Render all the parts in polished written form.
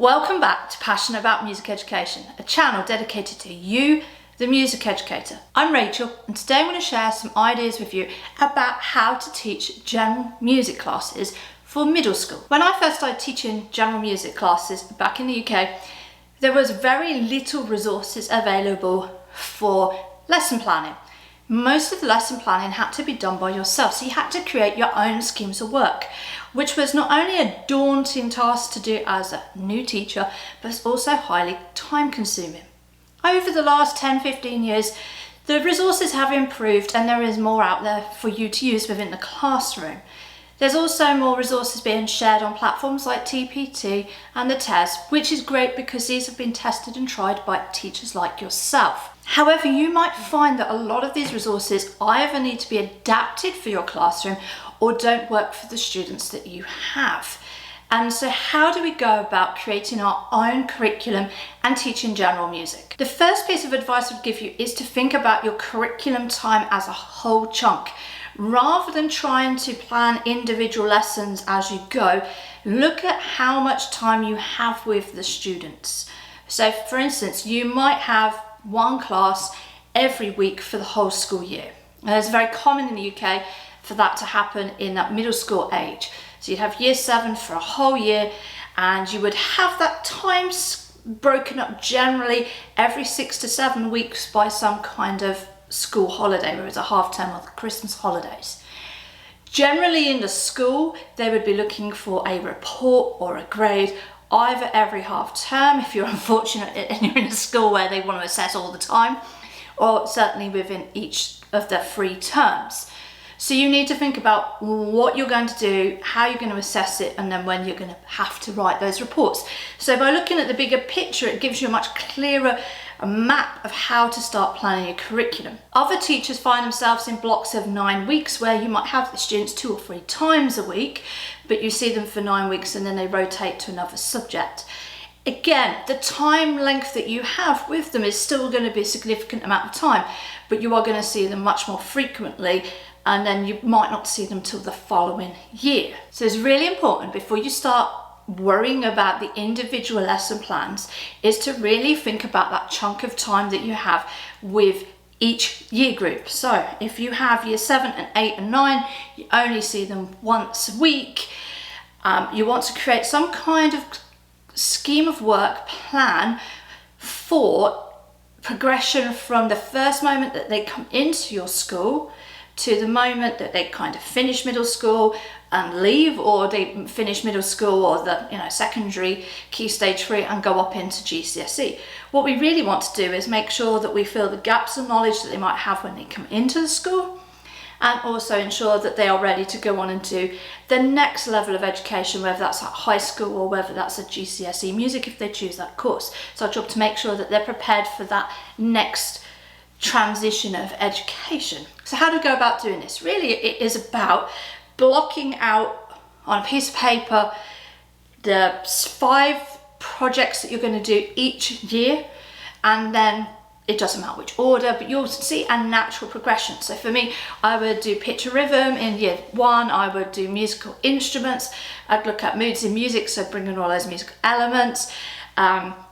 Welcome back to Passionate About Music Education, a channel dedicated to you, the music educator. I'm Rachel, and today I'm going to share some ideas with you about how to teach general music classes for middle school. When I first started teaching general music classes back in the UK, there was very little resources available for lesson planning. Most of the lesson planning had to be done by yourself, so you had to create your own schemes of work, which was not only a daunting task to do as a new teacher, but it's also highly time consuming. Over the last 10-15 years, the resources have improved and there is more out there for you to use within the classroom. There's also more resources being shared on platforms like TPT and the TES, which is great because these have been tested and tried by teachers like yourself. However, you might find that a lot of these resources either need to be adapted for your classroom or don't work for the students that you have. And so how do we go about creating our own curriculum and teaching general music? The first piece of advice I'd give you is to think about your curriculum time as a whole chunk. Rather than trying to plan individual lessons as you go, look at how much time you have with the students. So for instance, you might have one class every week for the whole school year. And it's very common in the UK for that to happen in that middle school age. So you'd have year 7 for a whole year, and you would have that time broken up generally every 6 to 7 weeks by some kind of school holiday, whether it's a half term or the Christmas holidays. Generally in the school, they would be looking for a report or a grade either every half term, if you're unfortunate and you're in a school where they want to assess all the time, or certainly within each of their 3 terms. So you need to think about what you're going to do, how you're going to assess it, and then when you're going to have to write those reports. So by looking at the bigger picture, it gives you a much clearer map of how to start planning your curriculum. Other teachers find themselves in blocks of 9 weeks where you might have the students 2 or 3 times a week, but you see them for 9 weeks and then they rotate to another subject. Again, the time length that you have with them is still going to be a significant amount of time, but you are going to see them much more frequently, and then you might not see them till the following year. So it's really important before you start worrying about the individual lesson plans is to really think about that chunk of time that you have with each year group. So if you have year 7 and 8 and 9, you only see them once a week. You want to create some kind of scheme of work plan for progression from the first moment that they come into your school to the moment that they kind of finish middle school and leave, or they finish middle school or the secondary key stage 3 and go up into GCSE. What we really want to do is make sure that we fill the gaps of knowledge that they might have when they come into the school, and also ensure that they are ready to go on and do the next level of education, whether that's at high school or whether that's a GCSE music if they choose that course. It's our job to make sure that they're prepared for that next transition of education. So how do we go about doing this? Really, it is about blocking out on a piece of paper the 5 projects that you're going to do each year, and then it doesn't matter which order, but you'll see a natural progression. So for me, I would do pitch and rhythm in year 1, I would do musical instruments, I'd look at moods in music, so bring in all those musical elements.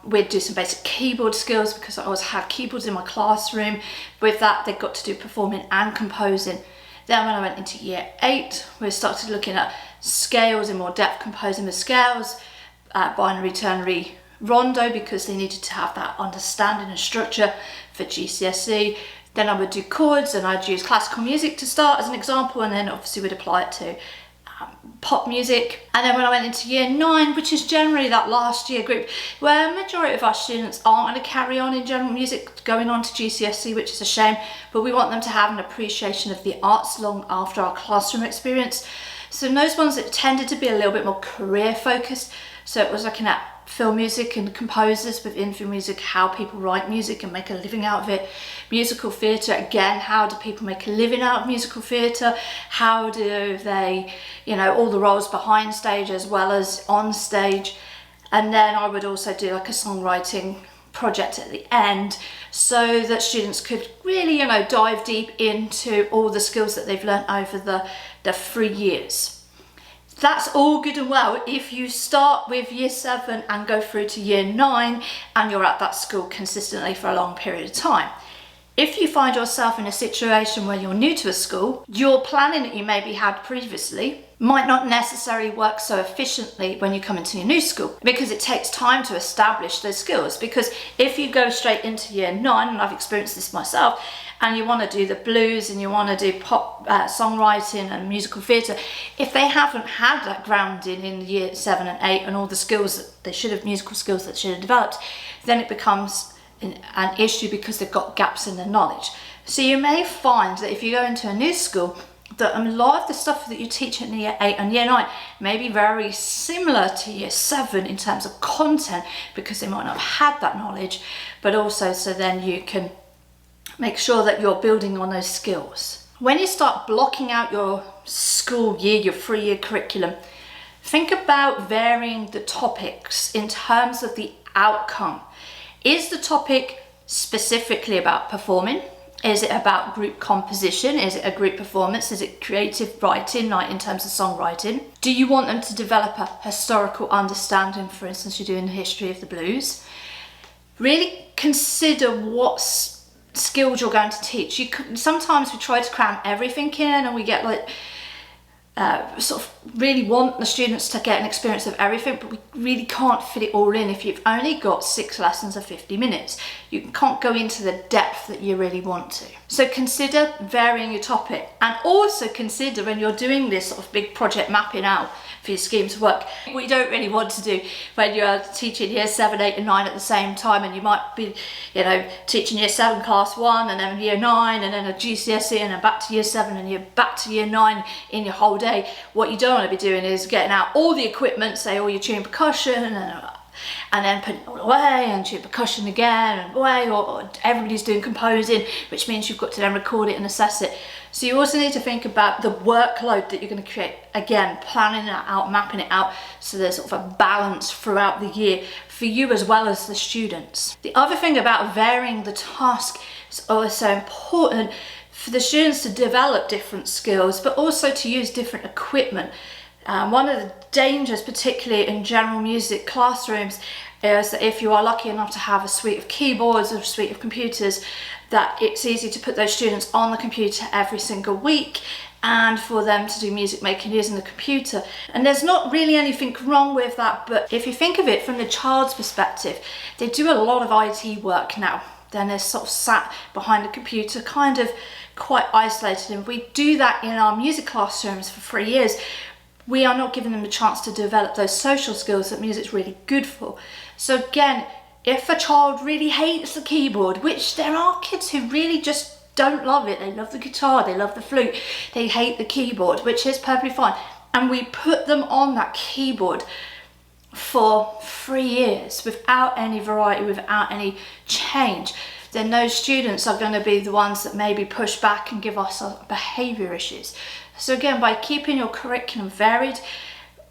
We'd do some basic keyboard skills because I always had keyboards in my classroom. With that, they got to do performing and composing. Then when I went into year 8, we started looking at scales in more depth, composing with scales, binary, ternary, rondo, because they needed to have that understanding and structure for GCSE. Then I would do chords, and I'd use classical music to start as an example, and then obviously we'd apply it to pop music. And then when I went into year 9, which is generally that last year group where a majority of our students aren't going to carry on in general music going on to GCSE, which is a shame, but we want them to have an appreciation of the arts long after our classroom experience. So in those ones that tended to be a little bit more career focused, so it was looking at film music and composers within film music, how people write music and make a living out of it. Musical theatre, again, how do people make a living out of musical theatre? How do they, all the roles behind stage as well as on stage. And then I would also do like a songwriting project at the end so that students could really, dive deep into all the skills that they've learned over the 3 years. That's all good and well if you start with year 7 and go through to year 9 and you're at that school consistently for a long period of time. If you find yourself in a situation where you're new to a school, your planning that you maybe had previously might not necessarily work so efficiently when you come into your new school, because it takes time to establish those skills. Because if you go straight into year 9, and I've experienced this myself, and you want to do the blues and you want to do pop songwriting and musical theatre, if they haven't had that grounding in year 7 and 8 and all the skills that they should have, musical skills that should have developed, then it becomes an issue because they've got gaps in their knowledge. So you may find that if you go into a new school, that a lot of the stuff that you teach in year 8 and year 9 may be very similar to year 7 in terms of content, because they might not have had that knowledge, but also so then you can make sure that you're building on those skills. When you start blocking out your school year, your 3-year curriculum, think about varying the topics in terms of the outcome. Is the topic specifically about performing? Is it about group composition? Is it a group performance? Is it creative writing, like in terms of songwriting? Do you want them to develop a historical understanding? For instance, you're doing the history of the blues. Really consider what skills you're going to teach. Sometimes we try to cram everything in and we get like sort of really want the students to get an experience of everything, but we really can't fit it all in if you've only got 6 lessons of 50 minutes. You can't go into the depth that you really want to. So consider varying your topic, and also consider when you're doing this sort of big project mapping out for your scheme to work, what you don't really want to do when you're teaching year 7, 8 and 9 at the same time, and you might be, you know, teaching year 7 class 1 and then year 9 and then a GCSE and then back to year 7 and you're back to year 9 in your whole day. What you don't want to be doing is getting out all the equipment, say all your tune percussion, and then putting it all away and tune percussion again and away, or everybody's doing composing, which means you've got to then record it and assess it. So you also need to think about the workload that you're going to create. Again, planning it out, mapping it out, so there's sort of a balance throughout the year for you as well as the students. The other thing about varying the task is also important for the students to develop different skills, but also to use different equipment. One of the dangers, particularly in general music classrooms, is that if you are lucky enough to have a suite of keyboards or a suite of computers, that it's easy to put those students on the computer every single week and for them to do music making using the computer. And there's not really anything wrong with that, but if you think of it from the child's perspective, they do a lot of IT work now. Then they're sort of sat behind a computer, kind of quite isolated. And we do that in our music classrooms for 3 years. We are not giving them the chance to develop those social skills that music's really good for. So again, if a child really hates the keyboard, which there are kids who really just don't love it, they love the guitar, they love the flute, they hate the keyboard, which is perfectly fine, and we put them on that keyboard for 3 years without any variety, without any change, then those students are going to be the ones that maybe push back and give us behaviour issues. So again, by keeping your curriculum varied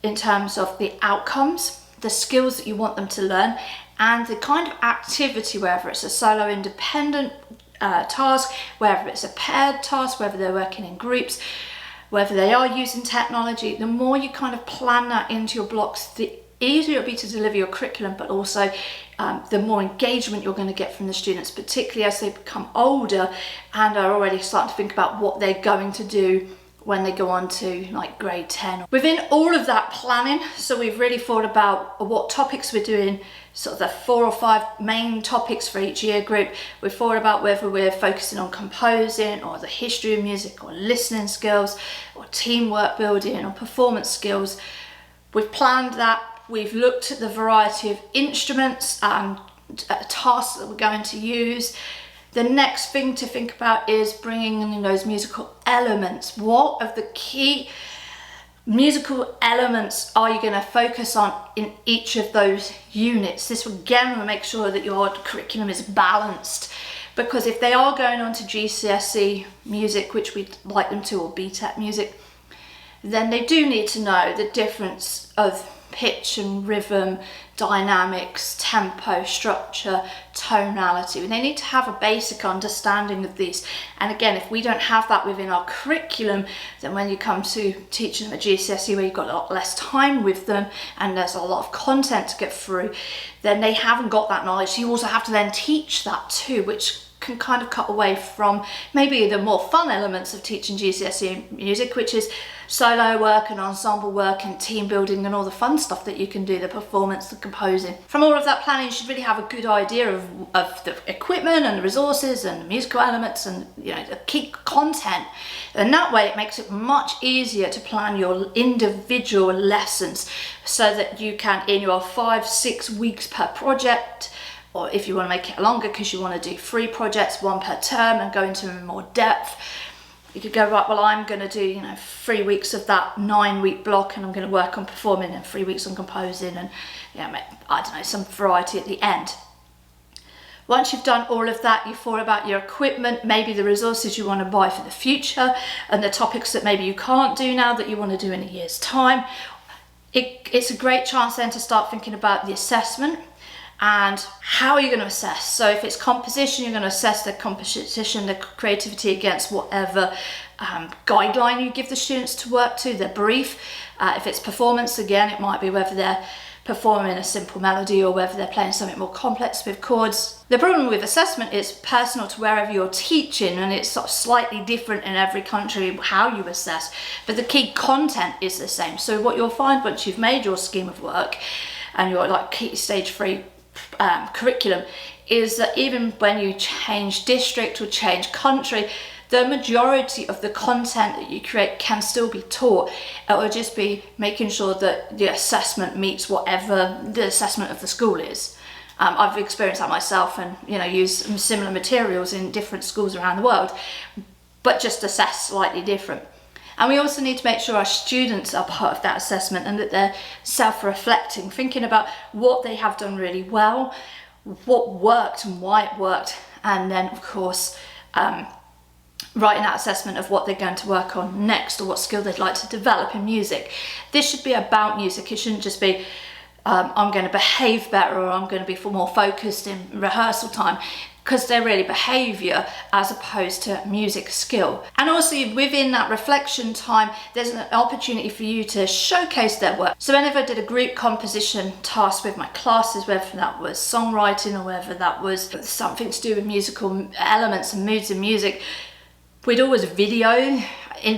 in terms of the outcomes, the skills that you want them to learn, and the kind of activity, whether it's a solo independent task, whether it's a paired task, whether they're working in groups, whether they are using technology, the more you kind of plan that into your blocks, the easier it'll be to deliver your curriculum, but also the more engagement you're going to get from the students, particularly as they become older and are already starting to think about what they're going to do when they go on to like grade 10. Within all of that planning, so we've really thought about what topics we're doing, sort of the 4 or 5 main topics for each year group. We've thought about whether we're focusing on composing or the history of music or listening skills or teamwork building or performance skills. We've planned that. We've looked at the variety of instruments and tasks that we're going to use. The next thing to think about is bringing in those musical elements. What of the key musical elements are you going to focus on in each of those units? This again will make sure that your curriculum is balanced, because if they are going on to GCSE music, which we'd like them to, or BTEC music, then they do need to know the difference of pitch and rhythm, dynamics, tempo, structure, tonality. They need to have a basic understanding of these. And again, if we don't have that within our curriculum, then when you come to teaching them at GCSE, where you've got a lot less time with them and there's a lot of content to get through, then they haven't got that knowledge. So you also have to then teach that too, which can kind of cut away from maybe the more fun elements of teaching GCSE music, which is solo work and ensemble work and team building and all the fun stuff that you can do, the performance, the composing. From all of that planning, you should really have a good idea of the equipment and the resources and the musical elements and, you know, the key content. And that way it makes it much easier to plan your individual lessons so that you can, in your 5-6 weeks per project, or if you want to make it longer because you want to do 3 projects, 1 per term, and go into more depth, you could go, right, well, I'm going to do, you know, 3 weeks of that 9-week block, and I'm going to work on performing, and 3 weeks on composing, and, you know, I don't know, some variety at the end. Once you've done all of that, you've thought about your equipment, maybe the resources you want to buy for the future, and the topics that maybe you can't do now that you want to do in a year's time. It's a great chance then to start thinking about the assessment. And how are you going to assess? So if it's composition, you're going to assess the composition, the creativity against whatever guideline you give the students to work to, their brief. If it's performance, again, it might be whether they're performing a simple melody or whether they're playing something more complex with chords. The problem with assessment is personal to wherever you're teaching, and it's sort of slightly different in every country how you assess, but the key content is the same. So what you'll find once you've made your scheme of work and your like key stage 3 curriculum is that even when you change district or change country, the majority of the content that you create can still be taught. It will just be making sure that the assessment meets whatever the assessment of the school is. I've experienced that myself, and, you know, use similar materials in different schools around the world, but just assess slightly different. And we also need to make sure our students are part of that assessment and that they're self-reflecting, thinking about what they have done really well, what worked and why it worked, and then, of course, writing that assessment of what they're going to work on next or what skill they'd like to develop in music. This should be about music. It shouldn't just be I'm going to behave better or I'm going to be more focused in rehearsal time, because they're really behaviour as opposed to music skill. And also within that reflection time, there's an opportunity for you to showcase their work. So whenever I did a group composition task with my classes, whether that was songwriting or whether that was something to do with musical elements and moods in music, we'd always video.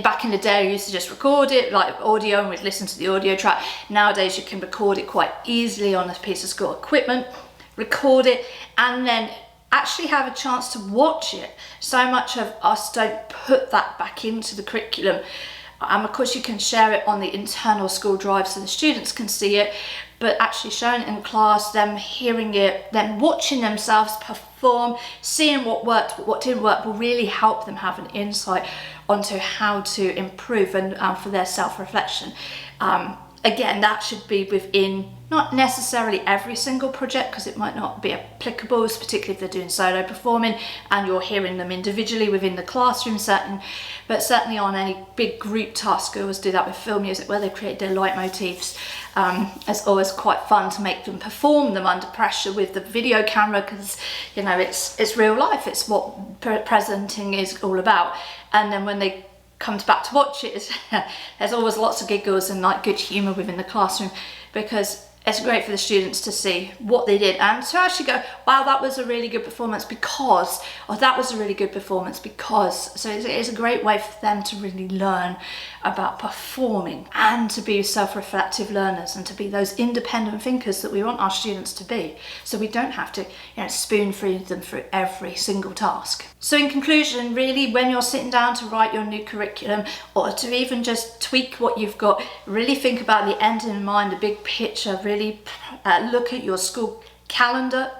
Back in the day, I used to just record it like audio and we'd listen to the audio track. Nowadays you can record it quite easily on a piece of school equipment, record it, and then actually have a chance to watch it. So much of us don't put that back into the curriculum. Of course you can share it on the internal school drive so the students can see it, but actually showing it in class, them hearing it, then watching themselves perform, seeing what worked, what didn't work, will really help them have an insight onto how to improve and for their self-reflection. Again, that should be within not necessarily every single project, because it might not be applicable, particularly if they're doing solo performing and you're hearing them individually within the classroom setting, but certainly on any big group task. I always do that with film music where they create their leitmotifs. It's always quite fun to make them perform them under pressure with the video camera, because, you know, it's real life, it's what presenting is all about. And then when they comes back to watch it, there's always lots of giggles and like good humour within the classroom, because it's great for the students to see what they did and to actually go, wow, that was a really good performance because, or that was a really good performance because. So it's a great way for them to really learn about performing and to be self-reflective learners and to be those independent thinkers that we want our students to be. So we don't have to, spoon feed them through every single task. So in conclusion, really, when you're sitting down to write your new curriculum or to even just tweak what you've got, really think about the end in mind, the big picture. Really look at your school calendar,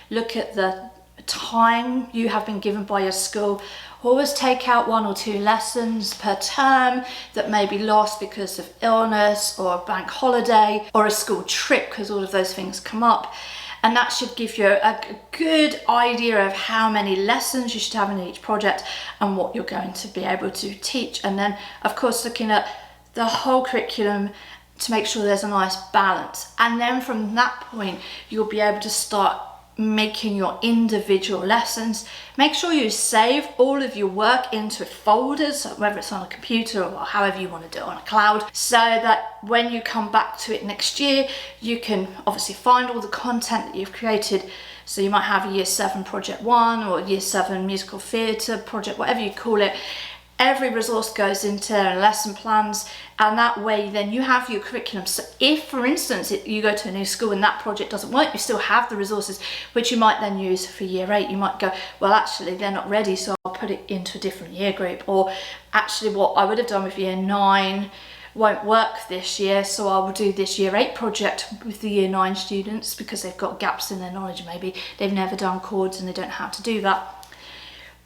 look at the time you have been given by your school. Always take out 1 or 2 lessons per term that may be lost because of illness or a bank holiday or a school trip, because all of those things come up. And that should give you a good idea of how many lessons you should have in each project and what you're going to be able to teach. And then, of course, looking at the whole curriculum to make sure there's a nice balance. And then from that point, you'll be able to start making your individual lessons. Make sure you save all of your work into folders, whether it's on a computer or however you want to do it, on a cloud, so that when you come back to it next year, you can obviously find all the content that you've created. So you might have a year 7 project 1 or year 7 musical theatre project, whatever you call it. Every resource goes into lesson plans, and that way then you have your curriculum. So if, for instance, you go to a new school and that project doesn't work, you still have the resources which you might then use for year 8. You might go, well, actually they're not ready, so I'll put it into a different year group. Or actually what I would have done with year 9 won't work this year, so I will do this year 8 project with the year 9 students because they've got gaps in their knowledge. Maybe they've never done chords and they don't know how to do that.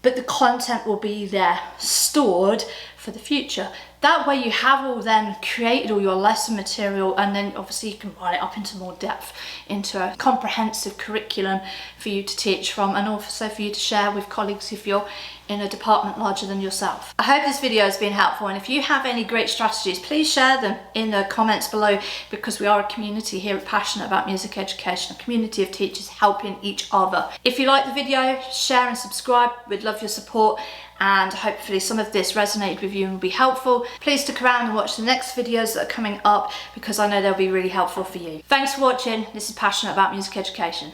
But the content will be there stored for the future. That way you have all then created all your lesson material, and then obviously you can write it up into more depth, into a comprehensive curriculum for you to teach from, and also for you to share with colleagues if you're in a department larger than yourself. I hope this video has been helpful, and if you have any great strategies, please share them in the comments below, because we are a community here passionate about music education, a community of teachers helping each other. If you like the video, share and subscribe. We'd love your support, and hopefully some of this resonated with you and will be helpful. Please stick around and watch the next videos that are coming up, because I know they'll be really helpful for you. Thanks for watching. This is Passionate About Music Education.